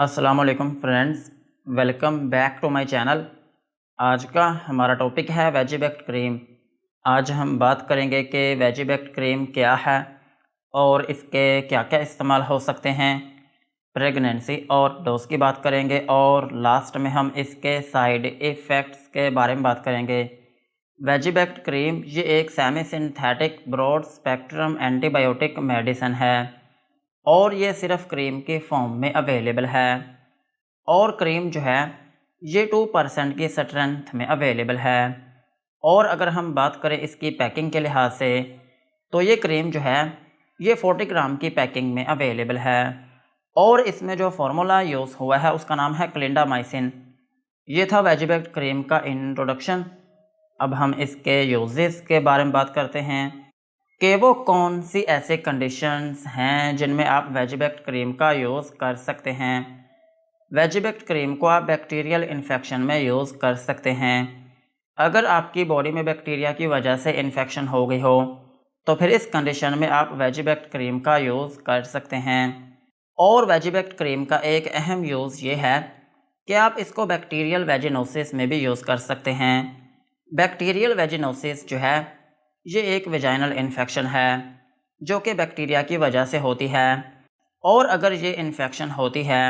अस्सलामुअलैकुम friends, welcome back to my channel. आज का हमारा टॉपिक है वेजिबेक्ट क्रीम। आज हम बात करेंगे कि वेजिबेक्ट क्रीम क्या है और इसके क्या क्या इस्तेमाल हो सकते हैं। प्रेगनेंसी और डोज की बात करेंगे और लास्ट में हम इसके साइड इफ़ेक्ट्स के बारे में बात करेंगे। वेजिबेक्ट क्रीम ये एक semi synthetic broad spectrum antibiotic medicine है और ये सिर्फ क्रीम के फॉर्म में अवेलेबल है। और क्रीम जो है ये 2% की स्ट्रेंथ में अवेलेबल है। और अगर हम बात करें इसकी पैकिंग के लिहाज से तो ये क्रीम जो है ये 40 ग्राम की पैकिंग में अवेलेबल है। और इसमें जो फार्मूला यूज़ हुआ है उसका नाम है क्लिंडामाइसिन। ये था वेजिबेक्ट क्रीम का इंट्रोडक्शन। अब हम इसके यूजेस के बारे में बात करते हैं कि वो कौन सी ऐसे कंडीशंस हैं जिनमें आप वेजिबेक्ट क्रीम का यूज़ कर सकते हैं। वेजिबेक्ट क्रीम को आप बैक्टीरियल इन्फेक्शन में यूज़ कर सकते हैं। अगर आपकी बॉडी में बैक्टीरिया की वजह से इन्फेक्शन हो गई हो तो फिर इस कंडीशन में आप वेजिबेक्ट क्रीम का यूज़ कर सकते हैं। और वेजिबेक्ट क्रीम का एक अहम यूज़ ये है कि आप इसको बैक्टीरियल वेजिनोसिस में भी यूज़ कर सकते हैं। बैक्टीरियल वेजिनोसिस जो है ये एक वेजाइनल इन्फेक्शन है जो कि बैक्टीरिया की वजह से होती है। और अगर ये इन्फेक्शन होती है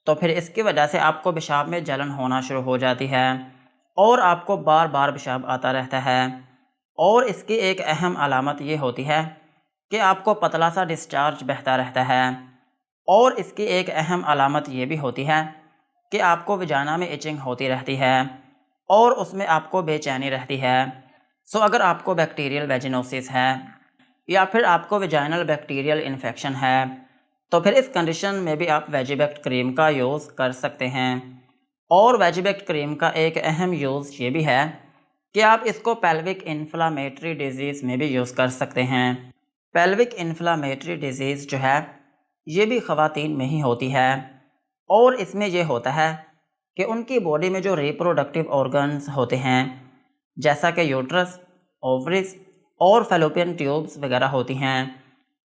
तो फिर इसकी वजह से आपको पेशाब में जलन होना शुरू हो जाती है और आपको बार बार पेशाब आता रहता है। और इसकी एक अहम अलामत ये होती है कि आपको पतला सा डिस्चार्ज बहता रहता है। और इसकी एक अहम अलामत ये भी होती है कि आपको वजाना में इचिंग होती रहती है और उसमें आपको बेचैनी रहती है। सो अगर आपको बैक्टीरियल वेजिनोसिस है या फिर आपको वेजाइनल बैक्टीरियल इन्फेक्शन है तो फिर इस कंडीशन में भी आप वेजिबेक्ट क्रीम का यूज़ कर सकते हैं। और वेजिबेक्ट क्रीम का एक अहम यूज़ ये भी है कि आप इसको पेल्विक इन्फ्लामेटरी डिजीज़ में भी यूज़ कर सकते हैं। पेल्विक इन्फ्लामेटरी डिजीज़ जो है ये भी ख़वातीन में ही होती है और इसमें ये होता है कि उनकी बॉडी में जो रिप्रोडक्टिव ऑर्गन्स होते हैं जैसा कि यूट्रस, ओवरीज और फैलोपियन ट्यूब्स वगैरह होती हैं,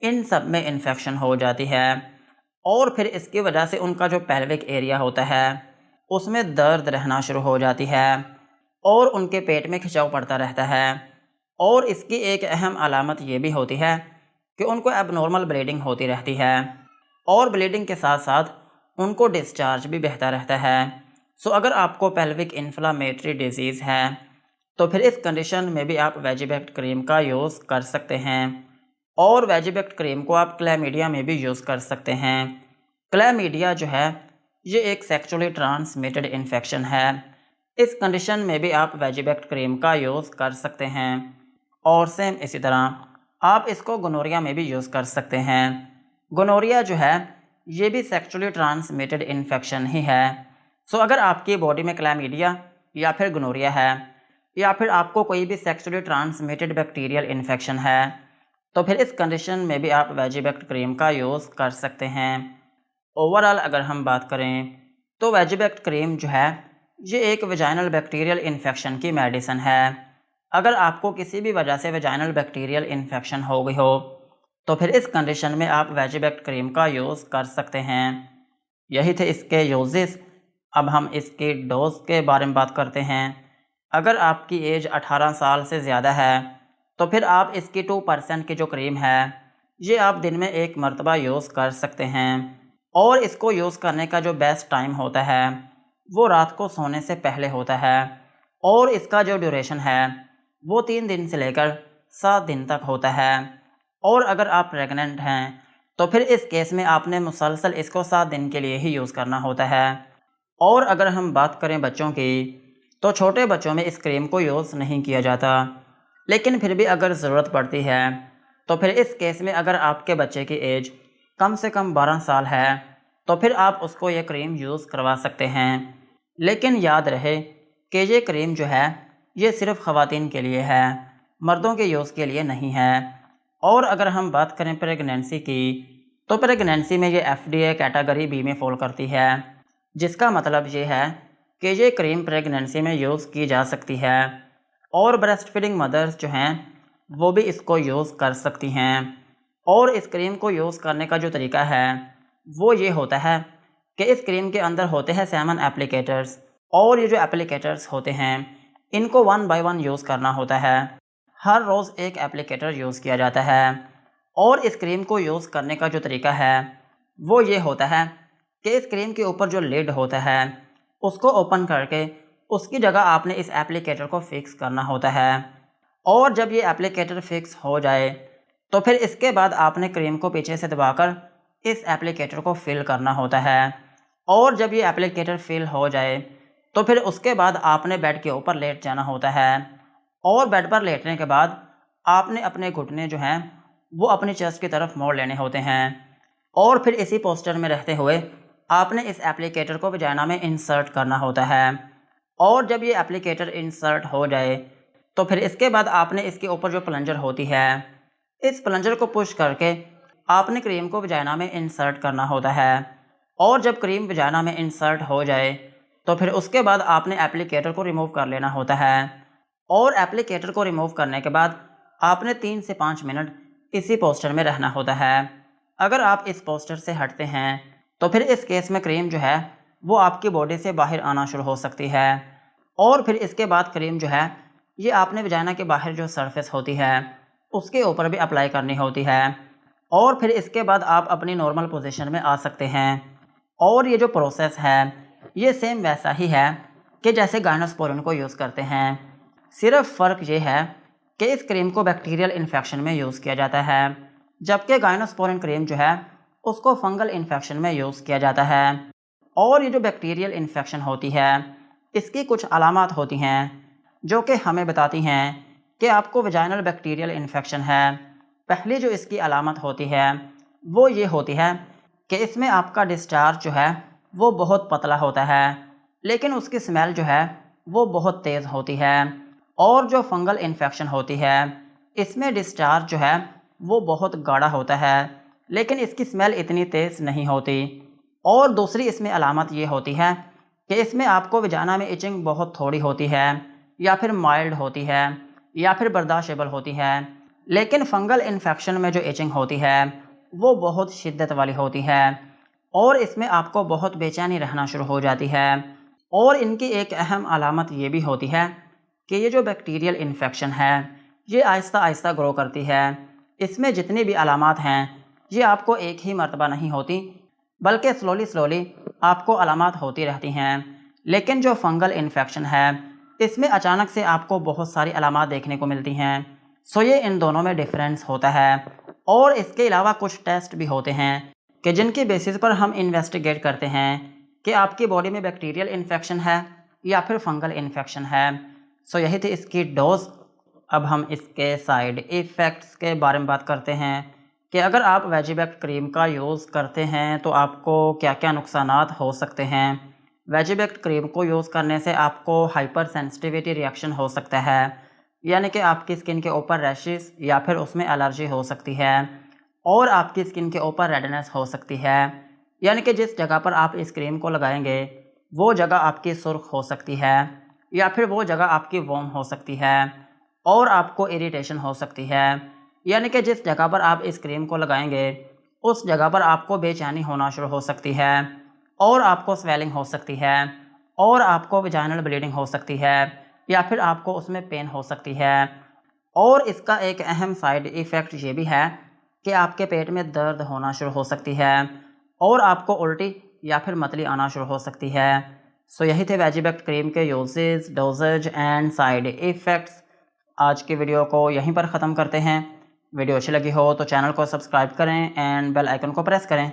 इन सब में इन्फेक्शन हो जाती है और फिर इसकी वजह से उनका जो पेल्विक एरिया होता है उसमें दर्द रहना शुरू हो जाती है और उनके पेट में खिंचाव पड़ता रहता है। और इसकी एक अहम अलामत ये भी होती है कि उनको एबनॉर्मल ब्लीडिंग होती रहती है और ब्लीडिंग के साथ साथ उनको डिस्चार्ज भी बहता रहता है। सो अगर आपको पेल्विक इन्फ्लामेटरी डिजीज़ है तो फिर इस कंडीशन में भी आप वेजिबेक्ट क्रीम का यूज़ कर सकते हैं। और वेजिबेक्ट क्रीम को आप क्लैमीडिया में भी यूज़ कर सकते हैं। क्लैमीडिया जो है ये एक सेक्सुअली ट्रांसमिटेड इन्फेक्शन है। इस कंडीशन में भी आप वेजिबेक्ट क्रीम का यूज़ कर सकते हैं। और सेम इसी तरह आप इसको गोनोरिया में भी यूज़ कर सकते हैं। गोनोरिया जो है ये भी सेक्सुअली ट्रांसमिटेड इन्फेक्शन ही है। सो अगर आपकी बॉडी में क्लैमीडिया या फिर गोनोरिया है या फिर आपको कोई भी सेक्सुअली ट्रांसमिटेड बैक्टीरियल इन्फेक्शन है तो फिर इस कंडीशन में भी आप वेजिबेक्ट क्रीम का यूज़ कर सकते हैं। ओवरऑल अगर हम बात करें तो वेजिबेक्ट क्रीम जो है ये एक वेजाइनल बैक्टीरियल इन्फेक्शन की मेडिसिन है। अगर आपको किसी भी वजह से वेजाइनल बैक्टीरियल इन्फेक्शन हो गई हो तो फिर इस कंडीशन में आप वेजिबेक्ट क्रीम का यूज़ कर सकते हैं। यही थे इसके यूजेस। अब हम इसकी डोज के बारे में बात करते हैं। अगर आपकी एज 18 साल से ज़्यादा है तो फिर आप इसकी 2% की जो क्रीम है ये आप दिन में एक मरतबा यूज़ कर सकते हैं। और इसको यूज़ करने का जो बेस्ट टाइम होता है वो रात को सोने से पहले होता है। और इसका जो ड्यूरेशन है वो 3 दिन से लेकर 7 दिन तक होता है। और अगर आप प्रेग्नेंट हैं तो फिर इस केस में आपने मुसलसल इसको 7 दिन के लिए ही यूज़ करना होता है। और अगर हम बात करें बच्चों की तो छोटे बच्चों में इस क्रीम को यूज़ नहीं किया जाता, लेकिन फिर भी अगर ज़रूरत पड़ती है तो फिर इस केस में अगर आपके बच्चे की एज कम से कम 12 साल है तो फिर आप उसको ये क्रीम यूज़ करवा सकते हैं। लेकिन याद रहे कि ये क्रीम जो है ये सिर्फ ख़वातीन के लिए है, मर्दों के यूज़ के लिए नहीं है। और अगर हम बात करें प्रेगनेंसी की तो प्रेगनेंसी में ये FDA कैटेगरी बी में फॉल करती है, जिसका मतलब ये है कि ये क्रीम प्रेगनेंसी में यूज़ की जा सकती है। और ब्रेस्ट फीडिंग मदर्स जो हैं वो भी इसको यूज़ कर सकती हैं। और इस क्रीम को यूज़ करने का जो तरीका है वो ये होता है कि इस क्रीम के अंदर होते हैं 7 एप्लीकेटर्स, और ये जो एप्लीकेटर्स होते हैं इनको 1 बाय 1 यूज़ करना होता है। हर रोज़ एक एप्लीकेटर यूज़ किया जाता है। और इस क्रीम को यूज़ करने का जो तरीका है वो ये होता है कि इस क्रीम के ऊपर जो लिड होता है उसको ओपन करके उसकी जगह आपने इस एप्लीकेटर को फिक्स करना होता है। और जब ये एप्लीकेटर फिक्स हो जाए तो फिर इसके बाद आपने क्रीम को पीछे से दबाकर इस एप्लीकेटर को फिल करना होता है। और जब ये एप्लीकेटर फिल हो जाए तो फिर उसके बाद आपने बेड के ऊपर लेट जाना होता है। और बेड पर लेटने के बाद आपने अपने घुटने जो हैं वो अपनी चेस्ट की तरफ मोड़ लेने होते हैं। और फिर इसी पोस्चर में रहते हुए आपने इस एप्लीकेटर को वजाइना में इंसर्ट करना होता है। और जब ये एप्लीकेटर इंसर्ट हो जाए तो फिर इसके बाद आपने इसके ऊपर जो प्लंजर होती है इस प्लंजर को पुश करके आपने क्रीम को वजाइना में इंसर्ट करना होता है। और जब क्रीम वजाइना में इंसर्ट हो जाए तो फिर उसके बाद आपने एप्लीकेटर को रिमूव कर लेना होता है। और एप्लीकेटर को रिमूव करने के बाद आपने 3 से 5 मिनट इसी पोस्चर में रहना होता है। अगर आप इस पोस्चर से हटते हैं तो फिर इस केस में क्रीम जो है वो आपकी बॉडी से बाहर आना शुरू हो सकती है। और फिर इसके बाद क्रीम जो है ये आपने वजाइना के बाहर जो सरफेस होती है उसके ऊपर भी अप्लाई करनी होती है। और फिर इसके बाद आप अपनी नॉर्मल पोजीशन में आ सकते हैं। और ये जो प्रोसेस है ये सेम वैसा ही है कि जैसे गायनोस्पोरिन को यूज़ करते हैं, सिर्फ फ़र्क ये है कि इस क्रीम को बैक्टीरियल इन्फेक्शन में यूज़ किया जाता है, जबकि गायनोस्पोरिन क्रीम जो है उसको फंगल इन्फेक्शन में यूज़ किया जाता है। और ये जो बैक्टीरियल इन्फेक्शन होती है इसकी कुछ अलामात होती हैं जो कि हमें बताती हैं कि आपको वजाइनल बैक्टीरियल इन्फेक्शन है। पहली जो इसकी अलामत होती है वो ये होती है कि इसमें आपका डिस्चार्ज जो है वो बहुत पतला होता है, लेकिन उसकी स्मेल जो है वो बहुत तेज़ होती है। और जो फंगल इन्फेक्शन होती है इसमें डिस्चार्ज जो है वो बहुत गाढ़ा होता है, लेकिन इसकी स्मेल इतनी तेज़ नहीं होती। और दूसरी इसमें अलामत ये होती है कि इसमें आपको वजाइना में इचिंग बहुत थोड़ी होती है, या फिर माइल्ड होती है, या फिर बर्दाश्तेबल होती है। लेकिन फंगल इन्फेक्शन में जो इचिंग होती है वो बहुत शिद्दत वाली होती है, और इसमें आपको बहुत बेचैनी रहना शुरू हो जाती है। और इनकी एक अहम अलामत ये भी होती है कि ये जो बैक्टीरियल इन्फेक्शन है ये आहिस्ता आहिस्ता ग्रो करती है। इसमें जितनी भी अलामत हैं ये आपको एक ही मर्तबा नहीं होती, बल्कि स्लोली आपको अलामत होती रहती हैं। लेकिन जो फंगल इन्फेक्शन है इसमें अचानक से आपको बहुत सारी अलामत देखने को मिलती हैं। सो ये इन दोनों में डिफरेंस होता है। और इसके अलावा कुछ टेस्ट भी होते हैं कि जिनकी बेसिस पर हम इन्वेस्टिगेट करते हैं कि आपकी बॉडी में बैक्टीरियल इन्फेक्शन है या फिर फंगल इन्फेक्शन है। सो यही थी इसकी डोज। अब हम इसके साइड इफ़ेक्ट्स के बारे में बात करते हैं कि अगर आप वेजिबेक्ट क्रीम का यूज़ करते हैं तो आपको क्या क्या नुकसानात हो सकते हैं। वेजिबेक्ट क्रीम को यूज़ करने से आपको हाइपर सेंसिटिविटी रिएक्शन हो सकता है, यानी कि आपकी स्किन के ऊपर रैशेस या फिर उसमें एलर्जी हो सकती है। और आपकी स्किन के ऊपर रेडनेस हो सकती है, यानी कि जिस जगह पर आप इस क्रीम को लगाएंगे वो जगह आपकी सुर्ख हो सकती है, या फिर वो जगह आपकी वार्म हो सकती है। और आपको इरिटेशन हो सकती है, यानी कि जिस जगह पर आप इस क्रीम को लगाएंगे उस जगह पर आपको बेचैनी होना शुरू हो सकती है, और आपको स्वेलिंग हो सकती है, और आपको वजाइनल ब्लीडिंग हो सकती है, या फिर आपको उसमें पेन हो सकती है। और इसका एक अहम साइड इफ़ेक्ट ये भी है कि आपके पेट में दर्द होना शुरू हो सकती है, और आपको उल्टी या फिर मतली आना शुरू हो सकती है। सो यही थे वेजिबेक्ट क्रीम के uses, doses and side effects. आज की वीडियो को यहीं पर ख़त्म करते हैं। वीडियो अच्छी लगी हो तो चैनल को सब्सक्राइब करें एंड बेल आइकन को प्रेस करें।